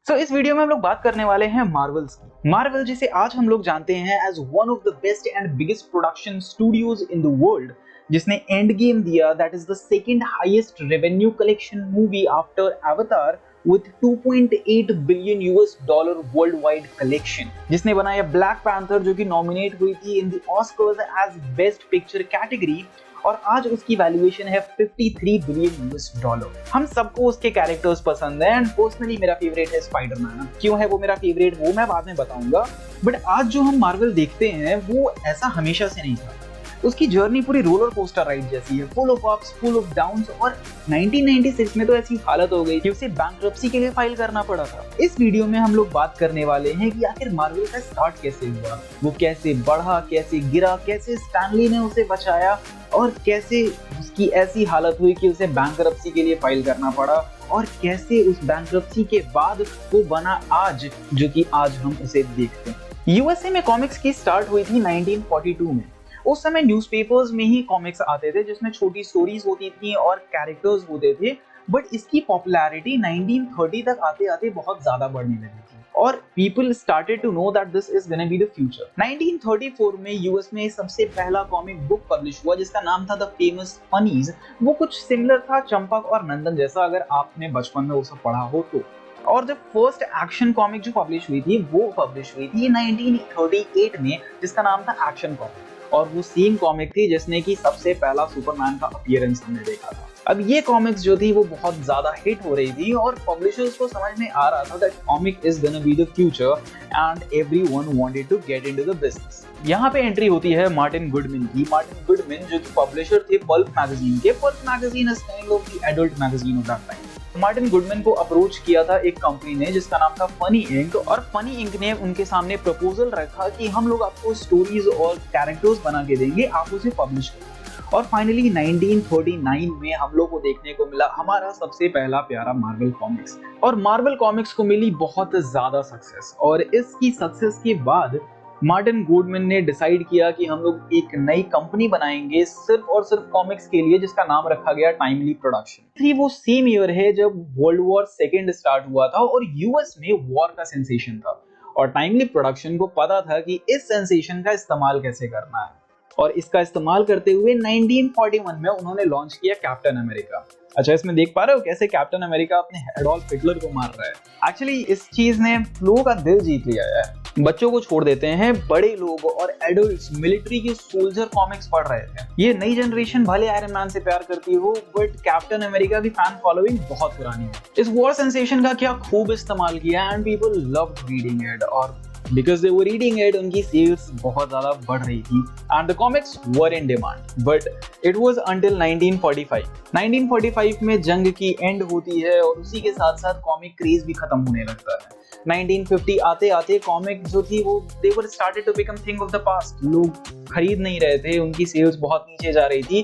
इस वीडियो में हम लोग बात करने वाले हैं मार्वल्स की। मार्वल जिसे आज हम लोग जानते हैं as one of the best and biggest production studios in the world, जिसने एंड गेम दिया, that is the second highest revenue collection movie after Avatar with 2.8 billion US dollar worldwide collection, जिसने बनाया Black Panther जो कि nominate हुई थी in the Oscars as best picture category, और आज उसकी वैल्यूएशन है 53 बिलियन यूएस डॉलर। हम सबको उसके कैरेक्टर्स पसंद है एंड पर्सनली मेरा फेवरेट है स्पाइडरमैन। क्यों है वो मेरा फेवरेट वो मैं बाद में बताऊंगा, बट आज जो हम मार्वल देखते हैं वो ऐसा हमेशा से नहीं था। उसकी जर्नी पूरी रोलर कोस्टर राइड जैसी है, full of ups full of downs, और 1996 में तो ऐसी हालत हो गई कि उसे बैंक्रप्सी के लिए फाइल करना पड़ा था। इस वीडियो में हम लोग बात करने वाले हैं कि आखिर मार्वल का स्टार्ट कैसे हुआ, वो कैसे बढ़ा, कैसे गिरा, कैसे स्टैनली ने उसे बचाया, और कैसे उसकी ऐसी हालत हुई कि उसे बैंक्रप्सी के लिए फाइल करना पड़ा, और कैसे उस बैंक्रप्सी के बाद वो बना आज जो कि आज हम उसे देखते हैं। यूएसए में कॉमिक्स की स्टार्ट हुई थी 1942 में। उस समय न्यूज़पेपर्स में ही कॉमिक्स आते थे जिसमें छोटी स्टोरीज होती थी और कैरेक्टर्स होते थे, बट इसकी पॉपुलैरिटी 1930 तक आते आते बहुत ज्यादा बढ़ने लगी थी और people started to know that this is gonna be the future. 1934 में यूएस में सबसे पहला कॉमिक बुक पब्लिश हुआ जिसका नाम था द फेमस फनीज। वो कुछ सिमिलर था चंपक और नंदन जैसा, अगर आपने बचपन में वो सब पढ़ा हो तो। और जब फर्स्ट एक्शन कॉमिक जो पब्लिश हुई थी वो पब्लिश हुई थी 1938 में, जिसका नाम था एक्शन कॉमिक, और वो सेम कॉमिक थी जिसने की सबसे पहला सुपरमैन का अपीयरेंस हमने देखा था। अब ये कॉमिक्स जो थी वो बहुत ज्यादा हिट हो रही थी और पब्लिशर्स को समझ में आ रहा था that comic is gonna be the future and everyone wanted to get into the business. यहाँ पे एंट्री होती है मार्टिन गुडमैन की। मार्टिन गुडमैन जो कि पब्लिशर थे पल्प मैगजीन के। Pulp magazine is kind of the adult magazine of that time. Martin Goodman को अप्रोच किया था एक कंपनी ने जिसका नाम था फनी इंक, और फनी इंक ने उनके सामने प्रपोजल रखा कि हम लोग आपको स्टोरीज और कैरेक्टर्स बना के देंगे, आप उसे पब्लिश करें। और फाइनली 1939 में हम लोग को देखने को मिला हमारा सबसे पहला प्यारा मार्वल कॉमिक्स। और मार्वल कॉमिक्स को मिली बहुत ज्यादा सक्सेस, और इसकी सक्सेस के बाद मार्टिन गुडमैन ने डिसाइड किया कि हम लोग एक नई कंपनी बनाएंगे सिर्फ और सिर्फ कॉमिक्स के लिए, जिसका नाम रखा गया टाइमली प्रोडक्शन। वो सेम ईयर है जब वर्ल्ड वॉर सेकेंड स्टार्ट हुआ था और यूएस में वॉर का सेंसेशन था, और टाइमली प्रोडक्शन को पता था कि इस सेंसेशन का इस्तेमाल कैसे करना है, और इसका इस्तेमाल करते हुए 1941 में उन्होंने लॉन्च किया कैप्टन अमेरिका। अच्छा, इसमें देख पा रहे हो कैसे कैप्टन अमेरिका अपने एडोल्फ हिटलर को मार रहा है। एक्चुअली इस चीज ने लोगों का दिल जीत लिया है। बच्चों को छोड़ देते हैं, बड़े लोग और एडल्ट्स मिलिट्री के सोल्जर कॉमिक्स पढ़ रहे थे। ये नई जनरेशन भले आयरन मैन से प्यार करती हो, बट कैप्टन अमेरिका की फैन फॉलोइंग बहुत पुरानी है। इस वॉर सेंसेशन का क्या खूब इस्तेमाल किया and people loved reading it, और because they were reading it उनकी सेल्स बहुत ज्यादा बढ़ रही थी and the comics were in demand, but it was until 1945 में जंग की एंड होती है और उसी के साथ साथ कॉमिक क्रेज भी खत्म होने लगता है। 1950 आते आते कॉमिक जो थी वो they were started to become thing of the past। लोग खरीद नहीं रहे थे, उनकी सेल्स बहुत नीचे जा रही थी।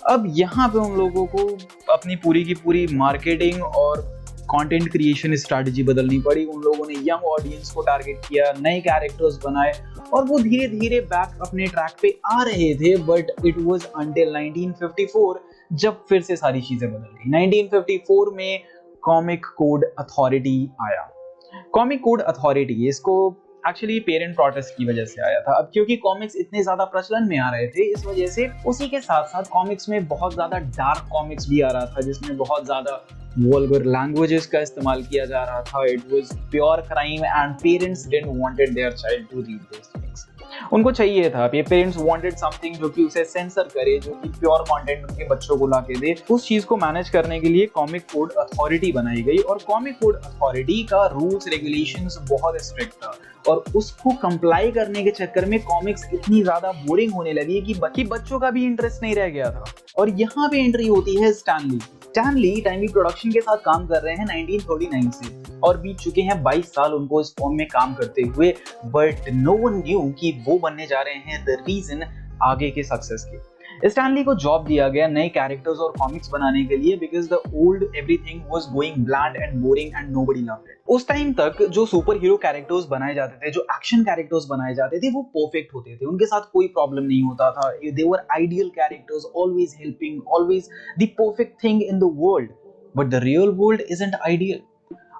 अब यहाँ पे उन लोगों को अपनी पूरी की पूरी मार्केटिंग और कंटेंट क्रिएशन स्ट्रैटेजी बदलनी पड़ी। उन लोगों ने यंग ऑडियंस को टारगेट किया, नए कैरेक्टर्स बनाए, और वो धीरे धीरे बैक अपने ट्रैक पे आ रहे थे। बट इट वाज अंटिल 1954 जब फिर से सारी चीजें बदल गई। 1954 में कॉमिक कोड अथॉरिटी आया। कॉमिक कोड अथॉरिटी इसको एक्चुअली पेरेंट प्रोटेस्ट की वजह से आया था। अब क्योंकि कॉमिक्स इतने ज्यादा प्रचलन में आ रहे थे, इस वजह से उसी के साथ साथ कॉमिक्स में बहुत ज्यादा डार्क कॉमिक्स भी आ रहा था, जिसमें बहुत ज्यादा वल्गर लैंग्वेजेस का इस्तेमाल किया जा रहा था। It was pure crime and parents didn't wanted their child to read this things. उनको चाहिए था, ये पेरेंट्स वांटेड समथिंग जो कि उसे सेंसर करे, जो कि प्योर कंटेंट उनके बच्चों को लाके दे। उस चीज को मैनेज करने के लिए कॉमिक कोड अथॉरिटी बनाई गई, और कॉमिक कोड अथॉरिटी का रूल्स रेगुलेशंस बहुत स्ट्रिक्ट था, और उसको कंप्लाई करने के चक्कर में कॉमिक्स इतनी ज्यादा बोरिंग होने लगी कि बच्चों का भी इंटरेस्ट नहीं रह गया था। और यहाँ पे एंट्री होती है स्टैनली। स्टैनली टाइमली प्रोडक्शन के साथ काम कर रहे हैं 1939 से, और बीत चुके हैं 22 साल उनको इस फॉर्म में काम करते हुए, बट नो वन न्यू कि वो बनने जा रहे हैं द रीजन आगे के सक्सेस के। स्टैनली को जॉब दिया गया नए कैरेक्टर्स और कॉमिक्स बनाने के लिए, because the old everything was going bland and boring and nobody loved it. उस टाइम तक जो सुपर हीरो कैरेक्टर्स बनाए जाते थे, जो एक्शन कैरेक्टर्स बनाए जाते थे, वो परफेक्ट होते थे, उनके साथ कोई प्रॉब्लम नहीं होता था। They were ideal characters, always helping, always the perfect thing in the world. But the real world isn't ideal.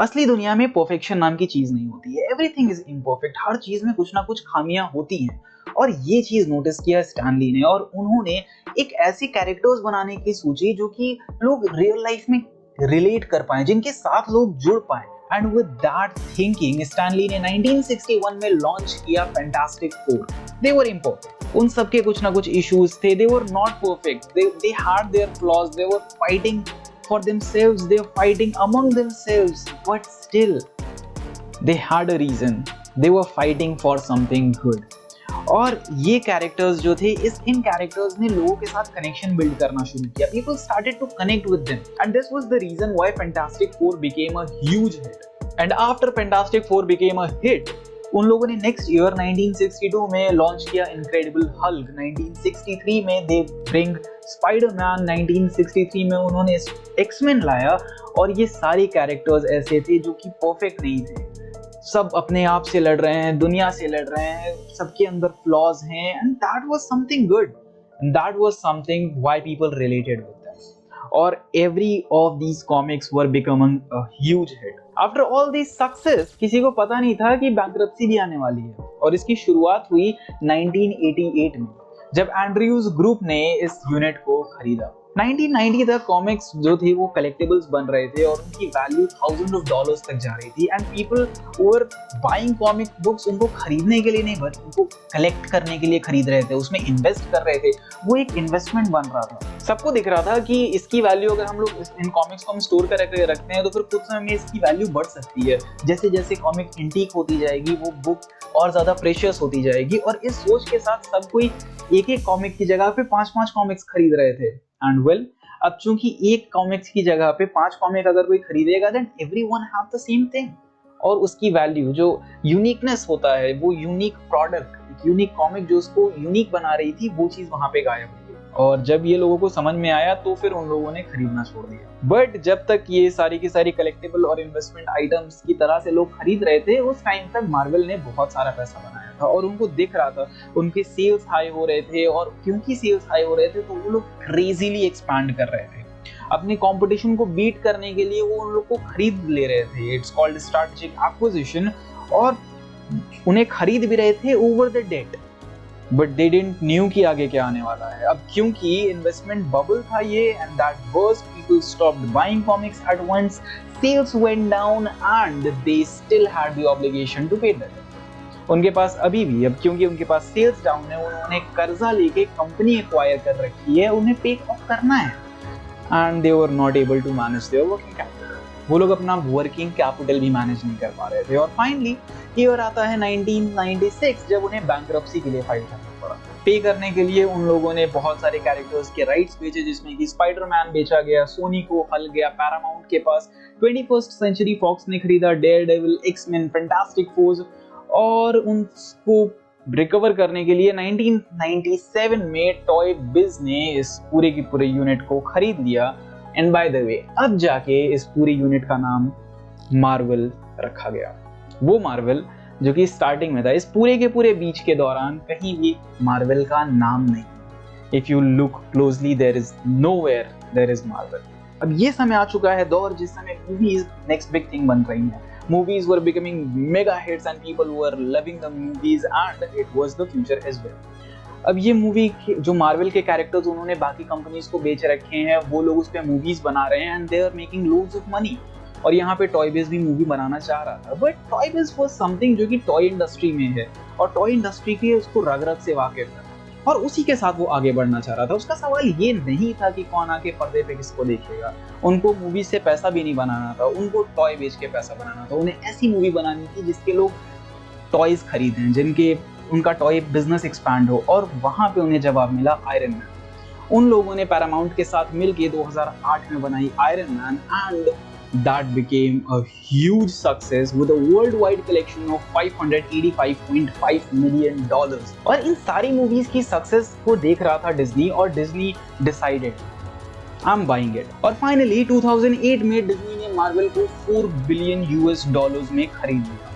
असली दुनिया में परफेक्शन नाम की चीज नहीं होती है, एवरीथिंग इज इम्परफेक्ट, हर चीज में कुछ ना कुछ खामियां होती हैं। और ये चीज नोटिस किया स्टैनली ने और उन्होंने एक ऐसे कैरेक्टर्स बनाने की सोची जो कि लोग रियल लाइफ में रिलेट कर पाए, जिनके साथ लोग जुड़ पाए। And with that thinking Stanley ने 1961 में लॉन्च किया fantastic four. They were imperfect, उन सब के कुछ ना कुछ इश्यूज थे, they were not perfect, they had their flaws, they were fighting for themselves, they were fighting among themselves, but still they had a reason, they were fighting for something good। और ये characters जो थे, इन characters ने लोगों के साथ connection build करना शुरू किया। People started to connect with them, and this was the reason why Fantastic Four became a huge hit। And after Fantastic Four became a hit, उन लोगों ने नेक्स्ट ईयर 1962 में लॉन्च किया इनक्रेडिबल हल्क, 1963 में they bring Spiderman, 1963 में उन्होंने X Men लाया। और ये सारे कैरेक्टर्स ऐसे थे जो कि परफेक्ट नहीं थे, सब अपने आप से लड़ रहे हैं, दुनिया से लड़ रहे हैं, सबके अंदर फ्लॉज हैं, and that was something good, and that was something why people related with them. और every of these comics were becoming a huge hit. After all this success किसी को पता नहीं था कि बैंक्रप्सी भी आने वाली है, और इसकी शुरुआत हुई 1988 में जब एंड्रयूज ग्रुप ने इस यूनिट को खरीदा। 1990 तक कॉमिक्स जो थे वो कलेक्टिबल्स बन रहे थे और उनकी वैल्यू थाउजेंड ऑफ डॉलर्स तक जा रही थी, and people were buying comic books उनको खरीदने के लिए नहीं बल्कि उनको कलेक्ट करने के लिए खरीद रहे थे, उसमें इन्वेस्ट कर रहे थे। वो एक इन्वेस्टमेंट बन रहा था, सबको दिख रहा था कि इसकी वैल्यू अगर हम लोग इन कॉमिक्स को हम स्टोर करके रखते हैं तो फिर कुछ समय में इसकी वैल्यू बढ़ सकती है। जैसे जैसे कॉमिक एंटीक होती जाएगी वो बुक और ज्यादा प्रेशियस होती जाएगी, और इस सोच के साथ सब कोई एक एक कॉमिक की जगह पे 5-5 कॉमिक्स खरीद रहे थे। एंड वेल, अब चूंकि एक कॉमिक्स की जगह पे 5 कॉमिक अगर कोई खरीदेगा then everyone have the same thing, और उसकी वैल्यू जो यूनिकनेस होता है, वो यूनिक प्रोडक्ट, यूनिक कॉमिक जो उसको यूनिक बना रही थी, वो चीज वहां पे गायब हो गई। और जब ये लोगों को समझ में आया तो फिर उन लोगों ने खरीदना छोड़ दिया। बट जब तक ये सारी की सारी कलेक्टिबल और इन्वेस्टमेंट आइटम्स की तरह से लोग खरीद रहे थे, उस टाइम तक मार्वल ने बहुत सारा पैसा बनाया था और उनको दिख रहा था, उनके सेल्स हाई हो रहे थे, और क्योंकि सेल्स हाई हो रहे थे तो वो लोग क्रेजीली एक्सपैंड कर रहे थे। अपने कंपटीशन को बीट करने के लिए वो उन लोग को खरीद ले रहे थे। इट्स कॉल्ड स्ट्रैटेजिक एक्विजिशन, और उन्हें खरीद भी रहे थे over the date, but they didn't knew कि आगे क्या आने वाला है। अब क्योंकि इन्वेस्टमेंट बबल था ये, and that was people stopped buying comics at once, sales went down and they still had the obligation to pay that. उनके पास अभी भी, अब क्योंकि उनके पास सेल्स डाउन है, उन्होंने कर्जा लेके कंपनी एक्वायर कर रखी है, उन्हें पे ऑफ करना है, and they were not able to manage their working capital. वो लोग अपना वर्किंग कैपिटल भी मैनेज नहीं कर पा रहे थे। और फाइनली ईयर आता है 1996 जब उन्हें बैंक्रप्सी के लिए फाइल करना पड़ा। पे करने के लिए उन लोगों ने बहुत सारे कैरेक्टर्स के राइट्स बेचे, जिसमें कि स्पाइडरमैन बेचा गया, सोनी को हल्क गया, पैरामाउंट के पास 21st सेंचुरी फॉक्स ने खरीदा डेयरडेविल, एक्समैन, फैंटास्टिक फोर्स, और उनको रिकवर करने के लिए 1997 में टॉय बिज ने इस पूरे की पूरे यूनिट को खरीद लिया। एंड बाय द वे, अब जाके इस पूरी यूनिट का नाम मार्वल रखा गया। वो मार्वल जो कि स्टार्टिंग में था, इस पूरे के पूरे बीच के दौरान कहीं भी मार्वल का नाम नहीं। If you look closely there is nowhere there is Marvel. अब ये समय आ चुका है दौर जिस समय मूवीज नेक्स्ट बिग थिंग बन रही हैं। Movies were becoming mega hits and people were loving the movies and it was the future as well। अब ये मूवी जो मार्वल के कैरेक्टर्स उन्होंने बाकी कंपनीज को बेच रखे हैं, वो लोग उस पे मूवीज बना रहे हैं, and they are making loads of money. और यहाँ पे टॉय बिज भी मूवी बनाना चाह रहा था, बट टॉय बिज वाज समथिंग जो कि टॉय इंडस्ट्री में है, और टॉय इंडस्ट्री के उसको रग रग से वाकिफ है, और उसी के साथ वो आगे बढ़ना चाह रहा था। उसका सवाल ये नहीं था कि कौन आके पर्दे पे किसको देखेगा, उनको मूवी से पैसा भी नहीं बनाना था, उनको टॉय बेच के पैसा बनाना था। उन्हें ऐसी मूवी बनानी थी जिसके लोग टॉयज खरीदें, जिनके उनका टॉय बिजनेस एक्सपैंड हो, और वहां पे उन्हें जवाब मिला आयरन मैन। उन लोगों ने पैरामाउंट के साथ मिलके 2008 में बनाई iron man, and that became a huge success with a worldwide collection of $585.5 million। और इन सारी मूवीज की सक्सेस को देख रहा था डिज्नी, और Disney decided I am buying it. और फाइनली 2008 में डिज्नी ने मार्वल को $4 बिलियन में खरीद लिया।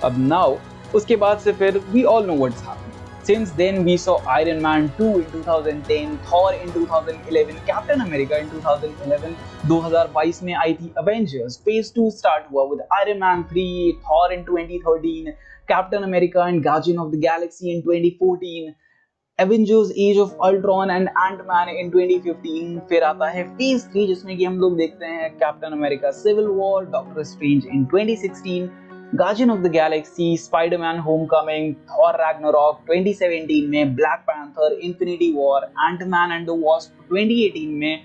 अब नाउ उसके बाद से फिर we all know what's happened. Since then we saw Iron Man 2 in 2010, Thor in 2011, Captain America in 2011, 2022 में आई थी Avengers, Phase 2 स्टार्ट हुआ with Iron Man 3, Thor in 2013, Captain America and Guardian of the Galaxy in 2014, Avengers Age of Ultron and Ant-Man in 2015. फिर आता है Phase 3 जिसमें कि हम लोग देखते हैं Captain America Civil War, Doctor Strange in 2016, Guardian of the Galaxy, Spider-Man Homecoming, Thor Ragnarok 2017 में, Black Panther, Infinity War, Ant-Man and the Wasp 2018 में,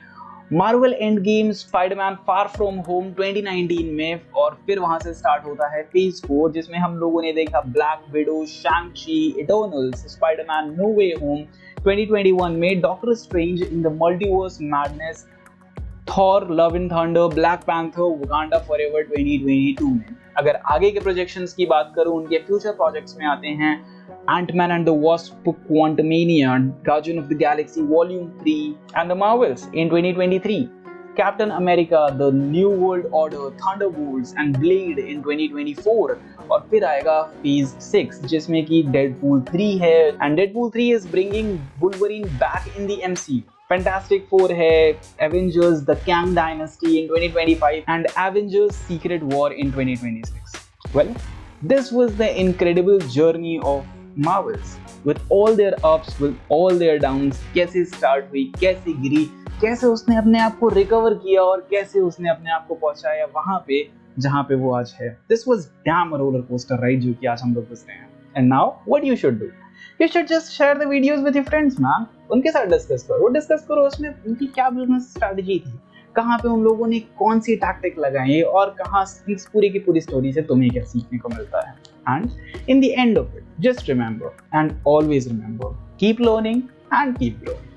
Marvel Endgame, Spider-Man Far From Home 2019 में, और फिर वहां से स्टार्ट होता है Phase 4 जिसमें हम लोगों ने देखा Black Widow, Shang-Chi, Eternals, Spider-Man No Way Home 2021 में, Doctor Strange in the Multiverse Madness, Thor, Love and Thunder, Black Panther, Wakanda Forever 2022 में. अगर आगे के प्रोजेक्शंस की बात करूं, उनके फ्यूचर प्रोजेक्ट्स में आते हैं Ant-Man and the Wasp, Quantumania, Guardian of the Galaxy Volume 3 and the Marvels in 2023, Captain America, The New World Order, Thunderbolts and Blade in 2024, और फिर आएगा Phase 6 जिसमें कि Deadpool 3 है, and Deadpool 3 is bringing Wolverine back in the MCU. Fantastic Four है, Avengers The Kang Dynasty in 2025 and Avengers Secret War in 2026. Well, this was the incredible journey of Marvels with all their ups, with all their downs. कैसे start हुई, कैसे गिरी, कैसे उसने अपने आप को recover किया और कैसे उसने अपने आप को पहुंचाया वहां पे जहां पे वो आज है. This was damn a roller coaster ride जो कि आज हम लोग गुजरे हैं. And now what you should do? You should just share the videos with your friends, man. उनके साथ डिस्कस करो उसमें उनकी क्या बिजनेस स्ट्रैटेजी थी, कहाँ पे उन लोगों ने कौन सी टैक्टिक लगाई और कहाँ इस पूरी की पूरी स्टोरी से तुम्हें क्या सीखने को मिलता है. And in the end of it, just remember and always remember, keep learning and keep growing.